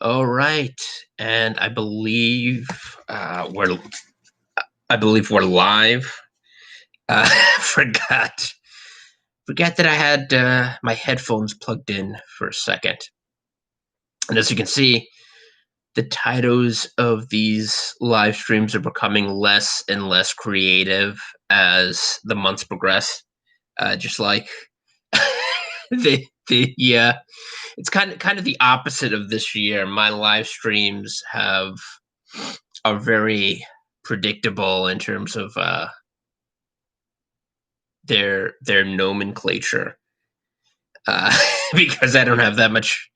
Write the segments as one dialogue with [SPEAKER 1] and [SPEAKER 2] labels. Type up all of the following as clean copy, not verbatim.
[SPEAKER 1] All right, and uh, we're I believe we're live. Uh, forgot forgot that I had my headphones plugged in for a second, and as you can see, the titles of these live streams are becoming less and less creative as the months progress. Just like the it's kind of the opposite of this year. My live streams are very predictable in terms of their nomenclature, uh, because I don't have that much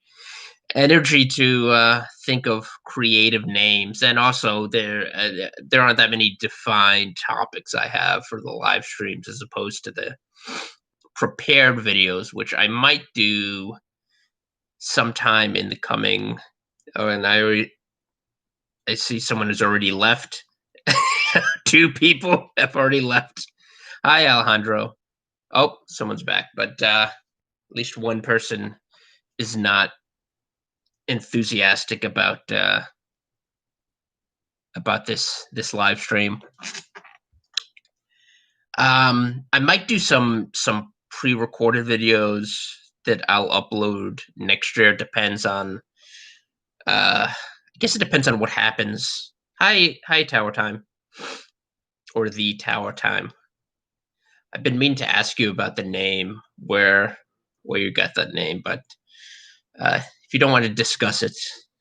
[SPEAKER 1] energy to think of creative names, and also there aren't that many defined topics I have for the live streams as opposed to the prepared videos, which I might do sometime in the coming. Oh, and I see someone has already left. Two people have already left. Hi, Alejandro. Oh, someone's back, but at least one person is not enthusiastic about this live stream. I might do some pre-recorded videos that I'll upload next year. Depends on. I guess it depends on what happens. Hi, Tower Time, or the Tower Time. I've been meaning to ask you about the name, where you got that name, but if you don't want to discuss it,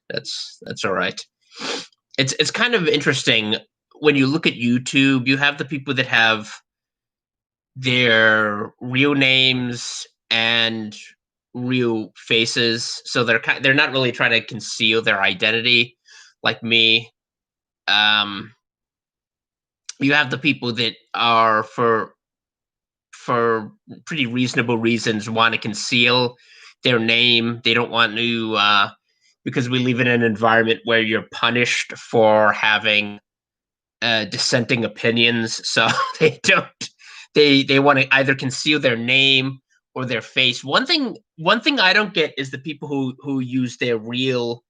[SPEAKER 1] that's all right. It's kind of interesting when you look at YouTube. You have the people that have their real names and real faces, so they're not really trying to conceal their identity, like me. Um, you have the people that are for pretty reasonable reasons want to conceal their name. They don't want to because we live in an environment where you're punished for having dissenting opinions. So they don't they want to either conceal their name or their face. One thing I don't get is the people who use their real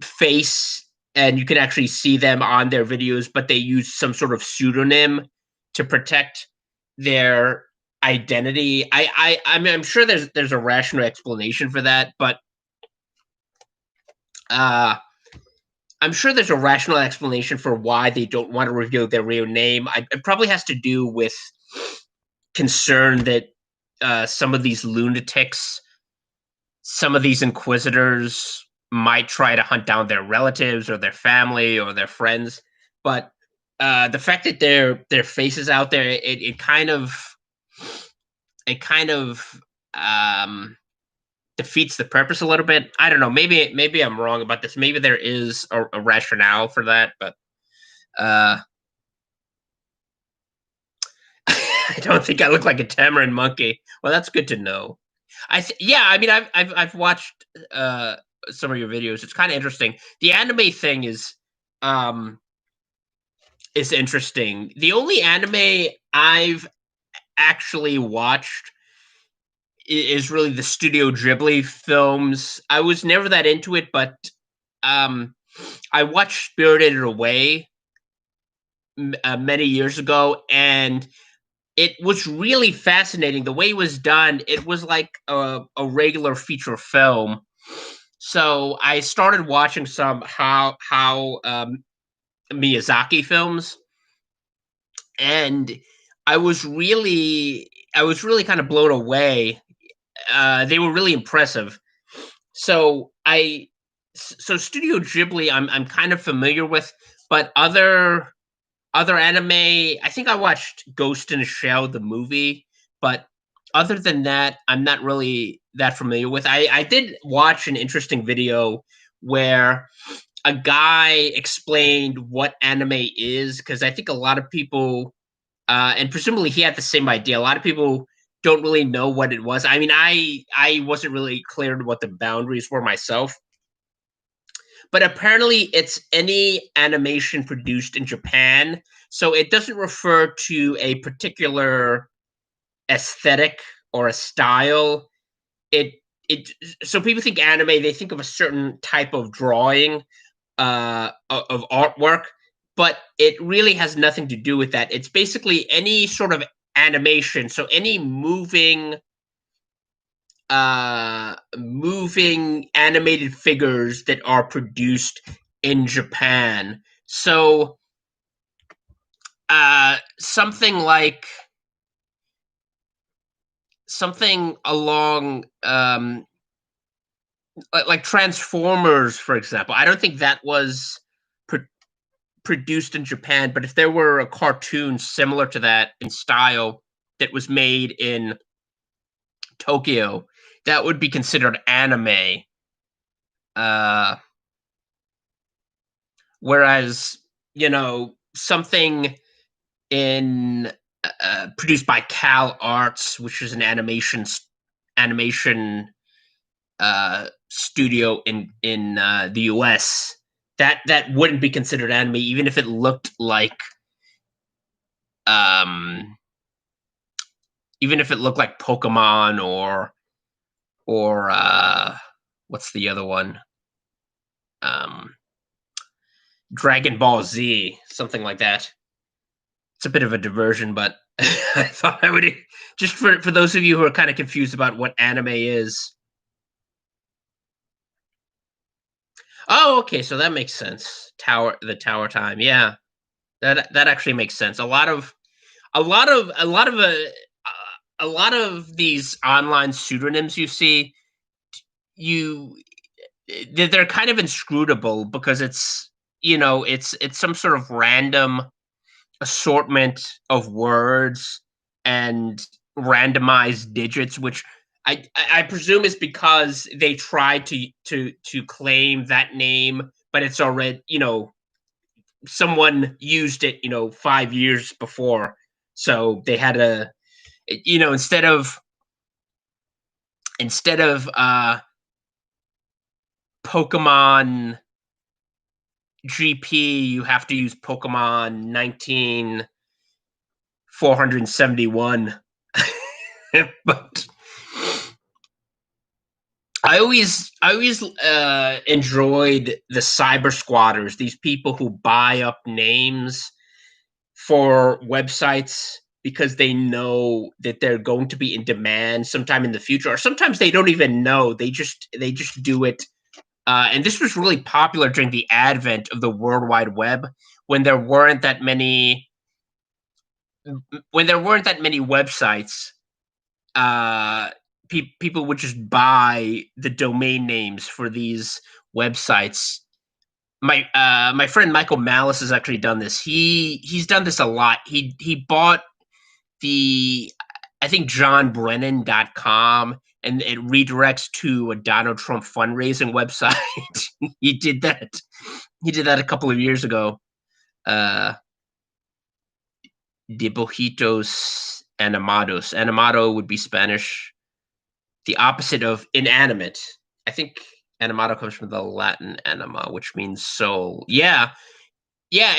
[SPEAKER 1] face and you can actually see them on their videos, but they use some sort of pseudonym to protect their identity. I mean, I'm sure there's a rational explanation for that, but uh, I'm sure there's a rational explanation for why they don't want to reveal their real name. It probably has to do with concern that some of these lunatics, some of these inquisitors might try to hunt down their relatives or their family or their friends. But the fact that their faces out there, it kind of defeats the purpose a little bit. I don't know. Maybe I'm wrong about this. Maybe there is a rationale for that, but uh, I don't think I look like a tamarin monkey. Well, that's good to know. Yeah. I mean, I've watched some of your videos. It's kind of interesting. The anime thing um is interesting. The only anime I've actually watched is really the Studio Ghibli films. I was never that into it, but um, I watched Spirited Away many years ago, and it was really fascinating. The way it was done, it was like a regular feature film. So I started watching some how Miyazaki films, and I was really kind of blown away. They were really impressive. So so Studio Ghibli, I'm kind of familiar with, but other anime, I think I watched Ghost in a Shell, the movie, but other than that, I'm not really that familiar with. I did watch an interesting video where a guy explained what anime is, because I think a lot of people, and presumably he had the same idea. A lot of people don't really know what it was. I mean, I wasn't really clear to what the boundaries were myself, but apparently it's any animation produced in Japan. So it doesn't refer to a particular aesthetic or a style. It it so people think anime, they think of a certain type of drawing, of artwork, but it really has nothing to do with that. It's basically any sort of animation, so any moving animated figures that are produced in Japan. So something like something along like Transformers, for example. I don't think that was pro- produced in Japan, but if there were a cartoon similar to that in style that was made in Tokyo, that would be considered anime. Uh, Whereas, something in produced by Cal Arts, which is an animation studio in the US, that wouldn't be considered anime, even if it looked um like Pokemon or what's the other one? Um, Dragon Ball Z, something like that. It's a bit of a diversion, but I thought I would just for those of you who are kind of confused about what anime is. Oh, okay, so that makes sense. The Tower Time, yeah, that actually makes sense. A lot of these online pseudonyms you see, you they're kind of inscrutable because it's some sort of random assortment of words and randomized digits, which I presume is because they tried to claim that name, but it's already, someone used it, 5 years before, so they had to, instead of Pokemon GP, you have to use Pokemon 19471. But I always enjoyed the cyber squatters, these people who buy up names for websites because they know that they're going to be in demand sometime in the future, or sometimes they don't even know. They just do it. And this was really popular during the advent of the World Wide Web, when there weren't that many websites. uh People would just buy the domain names for these websites. My friend Michael Malice has actually done this. He's done this a lot. He bought the, I think, johnbrennan.com, and it redirects to a Donald Trump fundraising website. he did that he did that a couple of years ago. uh Dibujitos animados. Animado would be Spanish, the opposite of inanimate. I think animado comes from the Latin anima, which means soul. Yeah, yeah.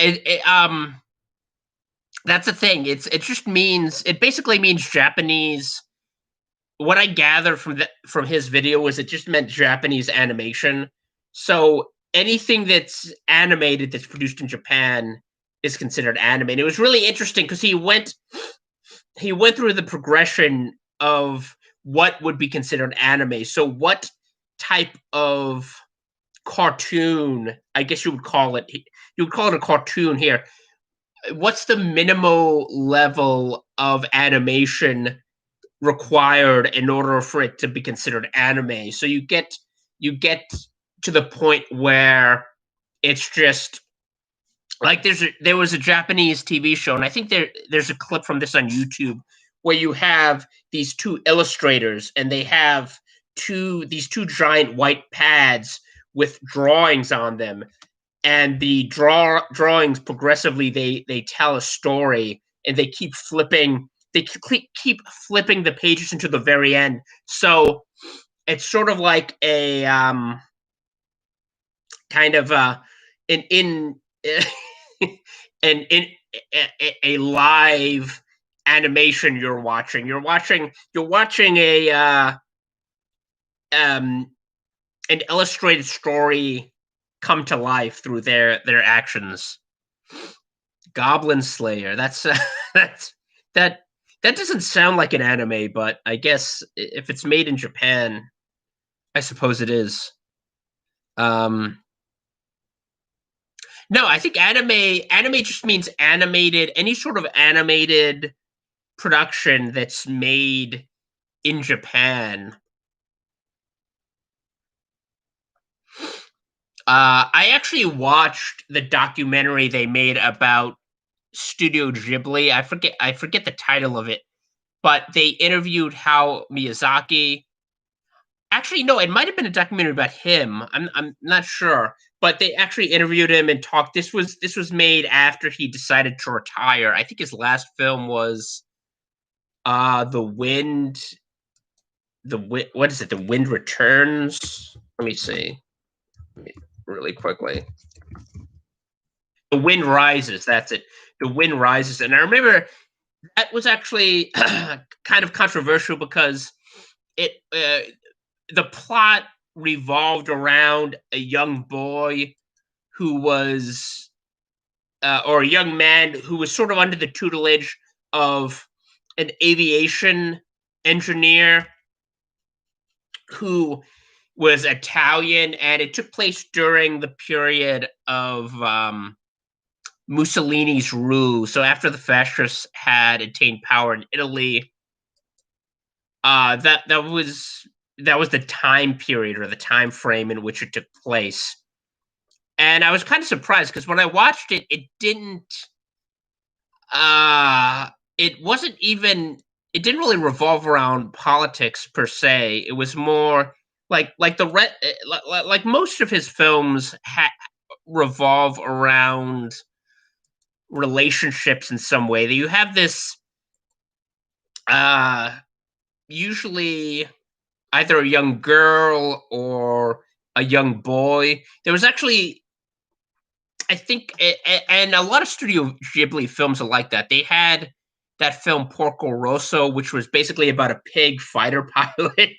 [SPEAKER 1] That's the thing. It basically means Japanese. What I gathered from his video was it just meant Japanese animation. So anything that's animated that's produced in Japan is considered anime. And it was really interesting because he went through the progression of what would be considered anime. So what type of cartoon, I guess you would call it a cartoon here. What's the minimal level of animation required in order for it to be considered anime? So you get to the point where it's just like there was a Japanese TV show, and I think there's a clip from this on YouTube, where you have these two illustrators, and they have these two giant white pads with drawings on them, and the drawings progressively they tell a story, and they keep flipping the pages into the very end. So it's sort of like a kind of an in an in a live animation you're watching. You're watching an illustrated story come to life through their actions. Goblin Slayer. That's that's that that doesn't sound like an anime, but I guess if it's made in Japan, I suppose it is. Um, no, I think anime just means animated. Any sort of animated production that's made in Japan. I actually watched the documentary they made about Studio Ghibli. I forget the title of it, but they interviewed how Miyazaki. Actually, no, it might have been a documentary about him. I'm not sure, but they actually interviewed him and talked. This was made after he decided to retire. I think his last film was The Wind. What is it? The Wind Returns. Let me see. Really quickly. The Wind Rises. That's it. The Wind Rises, and I remember that was actually kind of controversial because it the plot revolved around a young boy who was or a young man who was sort of under the tutelage of an aviation engineer who was Italian, and it took place during the period of Mussolini's rule. So after the fascists had attained power in Italy, that was the time period or the time frame in which it took place. And I was kind of surprised because when I watched it, uh it wasn't even it didn't really revolve around politics per se. It was more like like most of his films revolve around relationships in some way. That you have this uh usually either a young girl or a young boy. There was actually, I think, and a lot of Studio Ghibli films are like that. They had that film Porco Rosso, which was basically about a pig fighter pilot.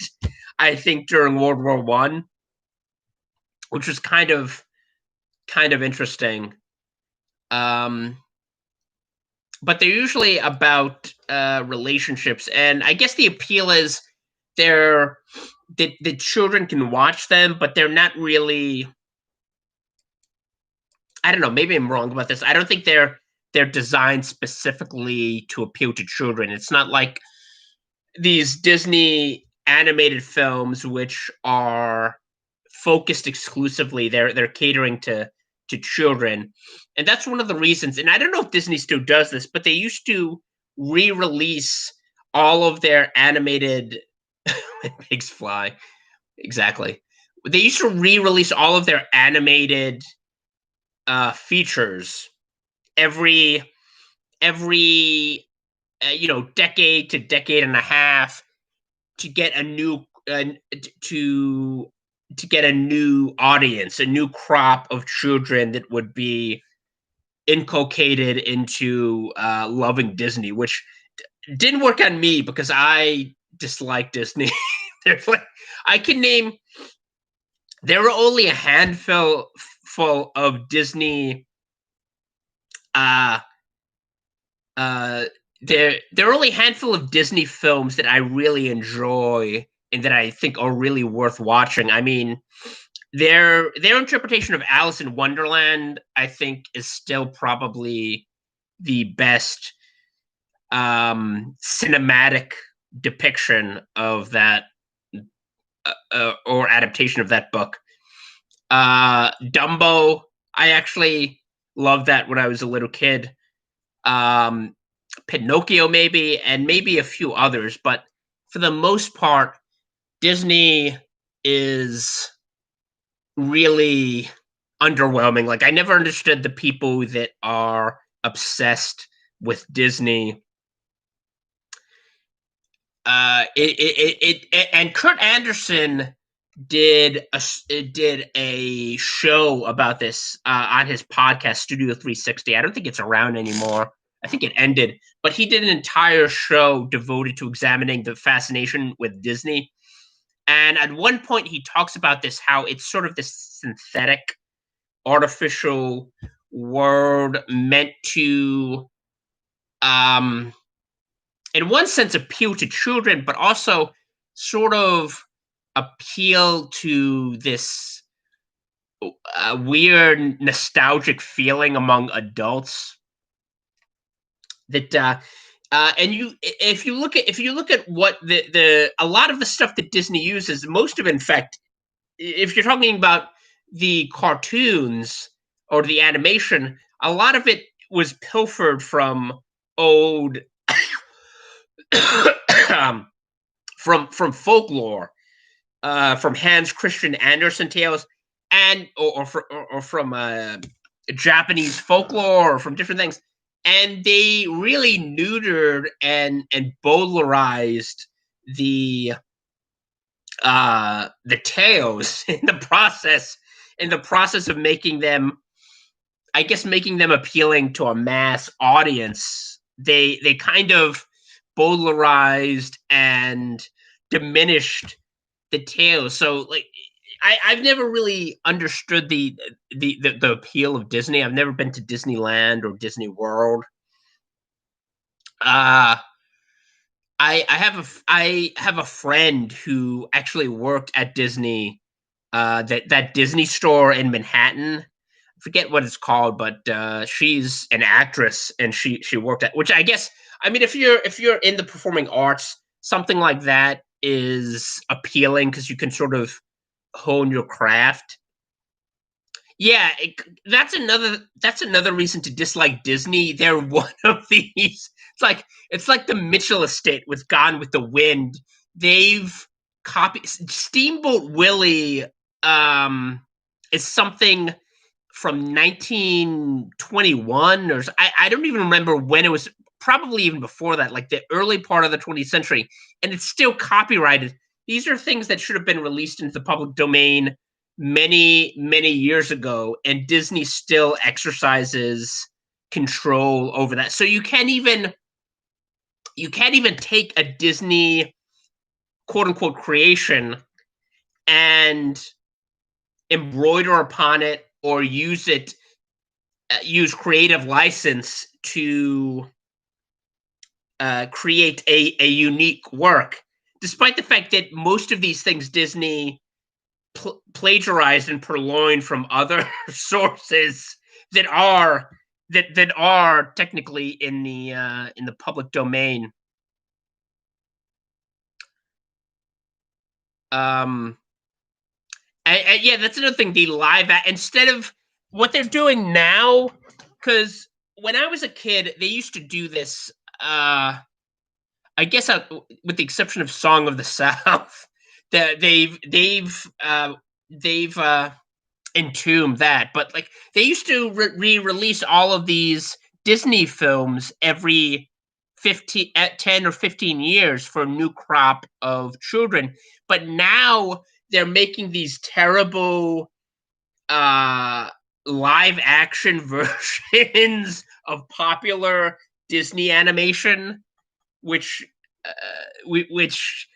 [SPEAKER 1] I think during World War I, which was kind of interesting. Um, but they're usually about relationships, and I guess the appeal is they're the children can watch them, but they're not really. I don't know. Maybe I'm wrong about this. I don't think they're designed specifically to appeal to children. It's not like these Disney animated films, which are focused exclusively. They're catering to children, and that's one of the reasons. And I don't know if Disney still does this, but they used to re-release all of their animated pigs fly. Exactly. They used to re-release all of their animated features every decade to decade and a half to get a new to to get a new audience, a new crop of children that would be inculcated into loving Disney, which didn't work on me because I dislike Disney. There's like I can name there were only a handful full of Disney uh uh there are only a handful of Disney films that I really enjoy and that I think are really worth watching. I mean, their interpretation of Alice in Wonderland, I think, is still probably the best cinematic depiction of that or adaptation of that book. Dumbo, I actually loved that when I was a little kid. Um, Pinocchio, maybe, and maybe a few others, but for the most part, Disney is really underwhelming. Like I never understood the people that are obsessed with Disney. And Kurt Anderson did a show about this on his podcast Studio 360. I don't think it's around anymore. I think it ended, but he did an entire show devoted to examining the fascination with Disney. And at one point, he talks about this how it's sort of this synthetic, artificial world meant to, um, in one sense, appeal to children, but also sort of appeal to this weird nostalgic feeling among adults that and you if you look at what the a lot of the stuff that Disney uses, most of it, in fact, if you're talking about the cartoons or the animation, a lot of it was pilfered from old um, from folklore, from Hans Christian Andersen tales, and or from Japanese folklore, or from different things, and they really neutered and bowdlerized the the tales in the process of making them, I guess, making them appealing to a mass audience. They kind of bowdlerized and diminished the tales. So like I've never really understood the appeal of Disney. I've never been to Disneyland or Disney World. Uh I have a friend who actually worked at Disney, that Disney store in Manhattan. I forget what it's called, but she's an actress and she worked at, which I guess, I mean, if you're in the performing arts, something like that is appealing because you can sort of hone your craft. Yeah, that's another reason to dislike Disney. They're one of these. It's like the Mitchell estate with Gone with the Wind. They've copied Steamboat Willie. Is something from 1921, or I don't even remember when it was. Probably even before that, like the early part of the 20th century, and it's still copyrighted. These are things that should have been released into the public domain many years ago, and Disney still exercises control over that. So you can't even take a Disney quote unquote creation and embroider upon it or use creative license to create a unique work, despite the fact that most of these things Disney plagiarized and purloined from other sources that are that are technically in the public domain. Um, yeah, that's another thing. The instead of what they're doing now, because when I was a kid, they used to do this. I guess with the exception of Song of the South, that they've entombed that. But like they used to re-release all of these Disney films every 15 at 10 or 15 years for a new crop of children. But now they're making these terrible uh live action versions of popular Disney animation, which which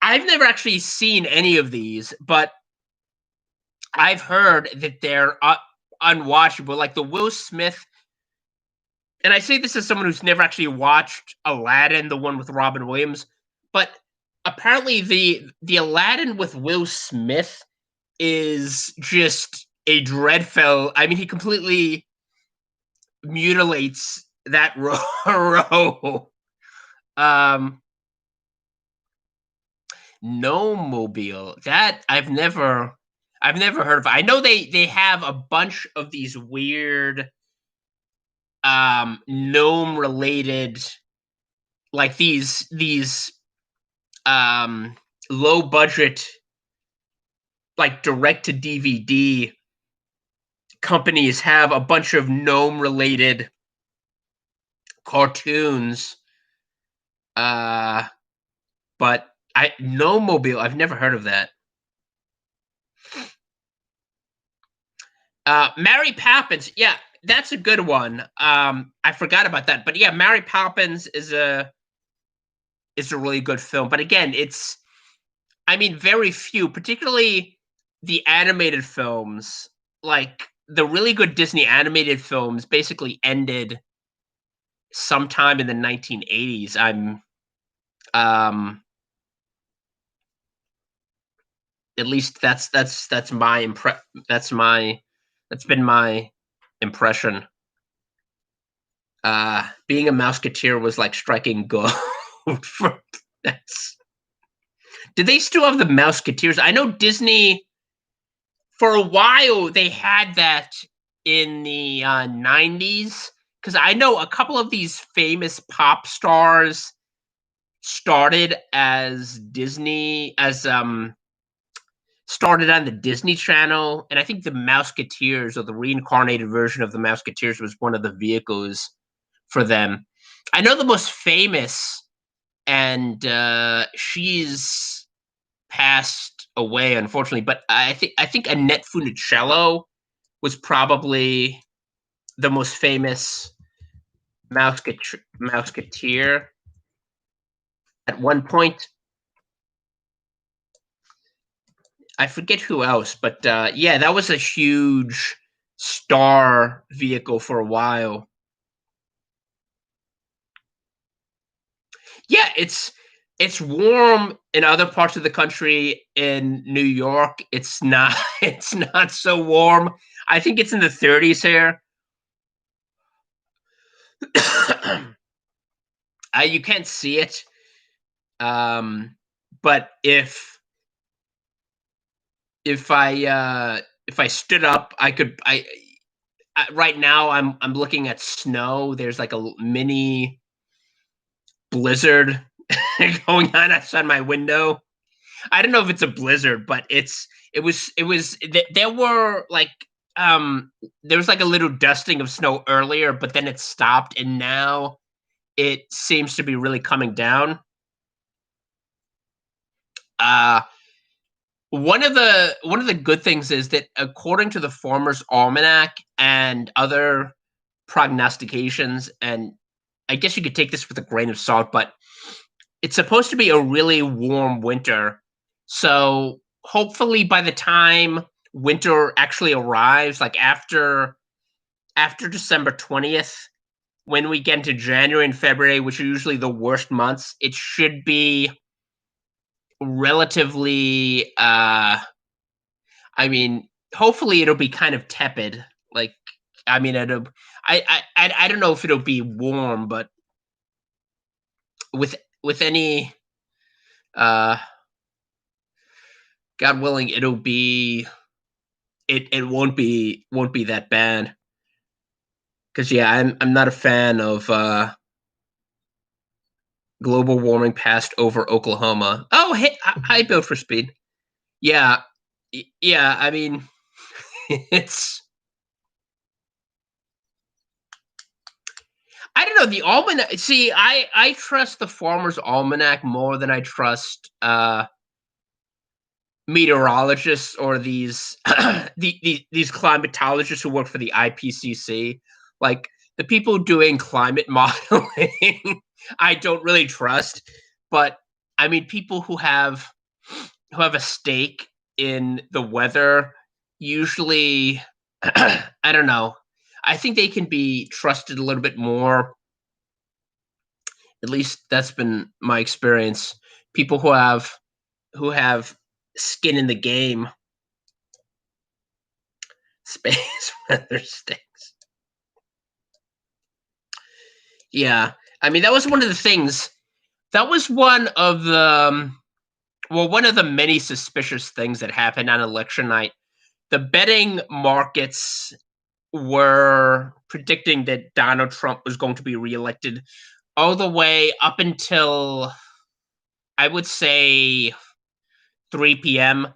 [SPEAKER 1] I've never actually seen any of these, but I've heard that they're unwatchable. Like the Will Smith, and I say this as someone who's never actually watched Aladdin, the one with Robin Williams, but apparently the Aladdin with Will Smith is just a dreadful. I mean, he completely mutilates that role. Um, No Mobile. That I've never heard of. I know they have a bunch of these weird gnome related, like these um low budget, like direct to DVD companies have a bunch of gnome related cartoons. Uh but I No Mobile, I've never heard of that. Mary Poppins, yeah, that's a good one. I forgot about that, but yeah, Mary Poppins is a really good film. But again, I mean, very few, particularly the animated films. Like the really good Disney animated films, basically ended sometime in the 1980s. Um, at least that's my that's my that's been my impression. Being a Mouseketeer was like striking gold. for that's Did they still have the Mouseketeers? I know Disney for a while they had that in the 90s, because I know a couple of these famous pop stars started as Disney as started on the Disney Channel, and I think the Mouseketeers, or the reincarnated version of the Mouseketeers, was one of the vehicles for them. I know the most famous, and she's passed away, unfortunately. But I think Annette Funicello was probably the most famous Mouseketeer at one point. I forget who else, but yeah, that was a huge star vehicle for a while. Yeah, it's warm in other parts of the country. In New York, it's not it's not so warm. I think it's in the 30s here. You can't see it, um, but if I stood up, I could. Right now I'm looking at snow. There's like a mini blizzard going on outside my window. I don't know if it's a blizzard, but there were like um there was like a little dusting of snow earlier, but then it stopped, and now it seems to be really coming down. Uh one of the good things is that according to the Farmer's Almanac and other prognostications, and I guess you could take this with a grain of salt, but it's supposed to be a really warm winter. So hopefully by the time winter actually arrives, like after December 20th, when we get into January and February, which are usually the worst months, it should be relatively I mean, hopefully it'll be kind of tepid. Like I mean, I don't know if it'll be warm, but with any uh God willing, it won't be that bad. Because yeah, I'm not a fan of global warming passed over Oklahoma. Oh, hey, hi, Bill for Speed. Yeah, yeah. I mean, it's I don't know the almanac. See, I trust the Farmer's Almanac more than I trust meteorologists or these climatologists who work for the IPCC. Like the people doing climate modeling, I don't really trust. But I mean, people who have a stake in the weather usually, I don't know. I think they can be trusted a little bit more. At least that's been my experience. People who have skin in the game. Space weather stinks. Yeah, I mean that was one of the things. That was one of the many suspicious things that happened on election night. The betting markets were predicting that Donald Trump was going to be reelected all the way up until I would say 3 p.m.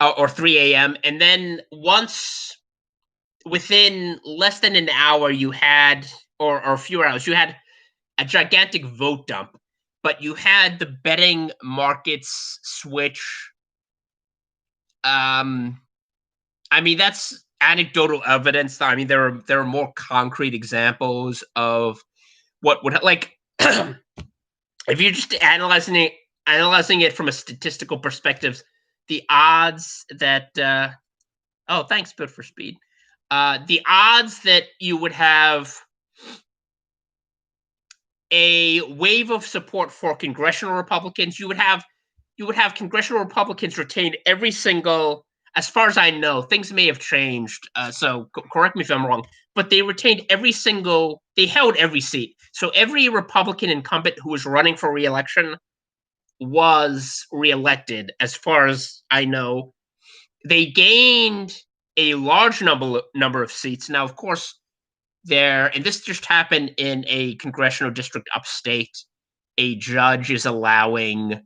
[SPEAKER 1] Or 3 a.m. And then once within less than an hour, you had, or a few hours, you had a gigantic vote dump. But you had the betting markets switch. Um, I mean, that's anecdotal evidence. I mean, there are more concrete examples of what would like if you're just analyzing it analyzing it from a statistical perspective, the odds that oh, thanks, Good for Speed. The odds that you would have a wave of support for congressional Republicans, you would have congressional Republicans retain every single. As far as I know, things may have changed. So correct me if I'm wrong, but they retained every single. They held every seat. So every Republican incumbent who was running for reelection was reelected. As far as I know, they gained a large number of seats. Now, of course, and this just happened in a congressional district upstate. A judge is allowing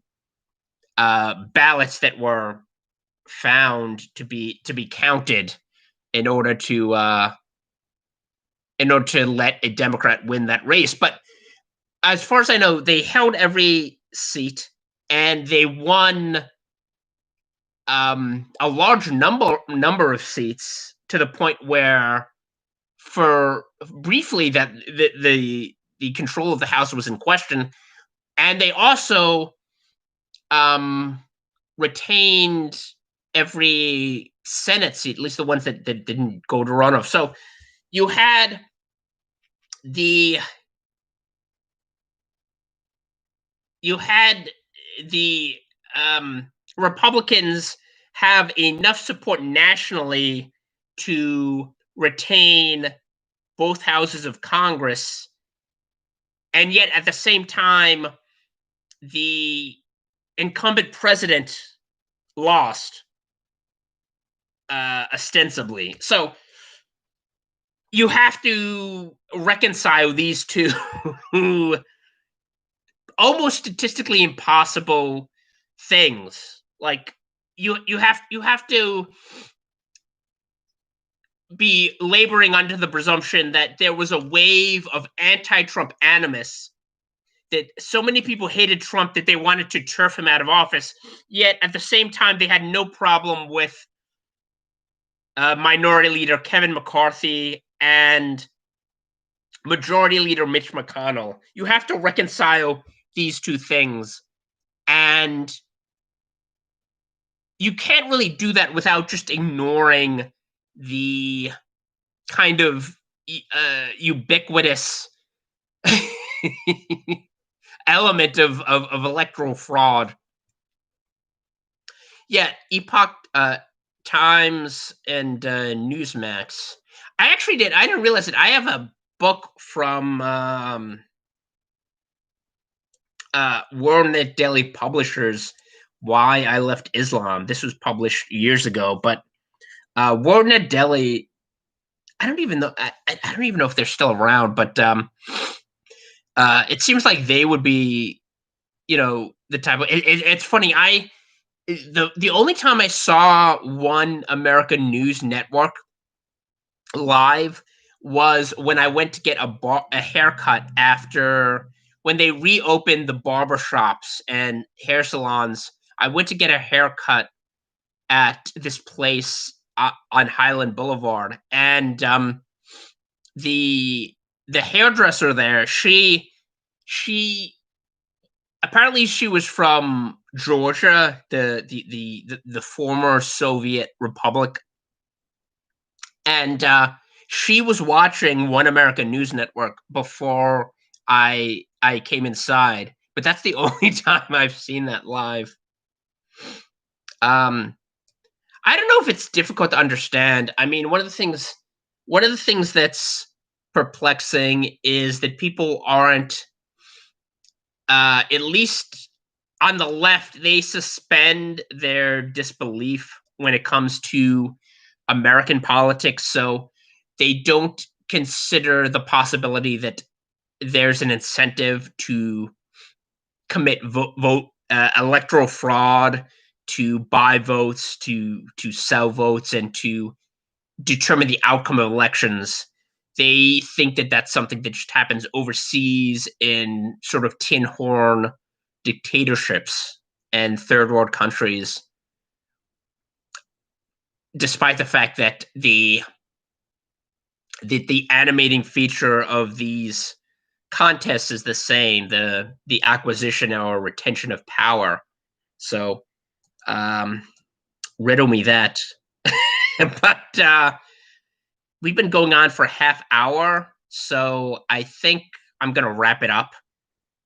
[SPEAKER 1] ballots that were found to be counted in order to let a Democrat win that race. But as far as I know, they held every seat and they won a large number of seats to the point where, for briefly, that the control of the House was in question, and they also retained every Senate seat, at least the ones that didn't go to runoff. So you had the you had the Republicans have enough support nationally to retain both houses of Congress, and yet at the same time, the incumbent president lost ostensibly. So you have to reconcile these two almost statistically impossible things. Like you have to be laboring under the presumption that there was a wave of anti-Trump animus, that so many people hated Trump that they wanted to turf him out of office, yet at the same time they had no problem with Minority Leader Kevin McCarthy and Majority Leader Mitch McConnell. You have to reconcile these two things, and you can't really do that without just ignoring the kind of ubiquitous element of electoral fraud. Yeah, Epoch Times and Newsmax. I actually did. I didn't realize it. I have a book from WorldNet Daily Publishers, Why I Left Islam. This was published years ago, but WorldNet Daily, I don't even know. I don't even know if they're still around, but it seems like they would be, the type of. It's funny. The only time I saw One American News Network live was when I went to get a haircut after when they reopened the barber shops and hair salons. I went to get a haircut at this place on Highland Boulevard, and the hairdresser there, she apparently she was from Georgia, the former Soviet Republic, and she was watching One American News Network before I came inside. But that's the only time I've seen that live. I don't know if it's difficult to understand. I mean, one of the things that's perplexing is that people aren't, at least on the left, they suspend their disbelief when it comes to American politics. So they don't consider the possibility that there's an incentive to commit electoral fraud, to buy votes, to sell votes, and to determine the outcome of elections. They think that that's something that just happens overseas in sort of tin horn dictatorships and third world countries, despite the fact that the animating feature of these contest is the same, the acquisition or retention of power. So riddle me that. But we've been going on for a half hour, so I think I'm gonna wrap it up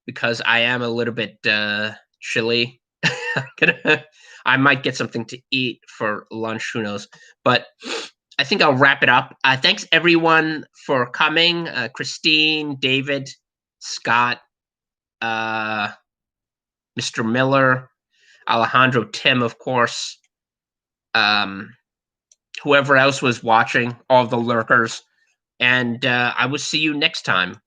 [SPEAKER 1] because I am a little bit chilly. I might get something to eat for lunch, who knows? But I think I'll wrap it up. Thanks everyone for coming. Christine, David, Scott, Mr. Miller, Alejandro, Tim, of course. Whoever else was watching, all the lurkers. And I will see you next time.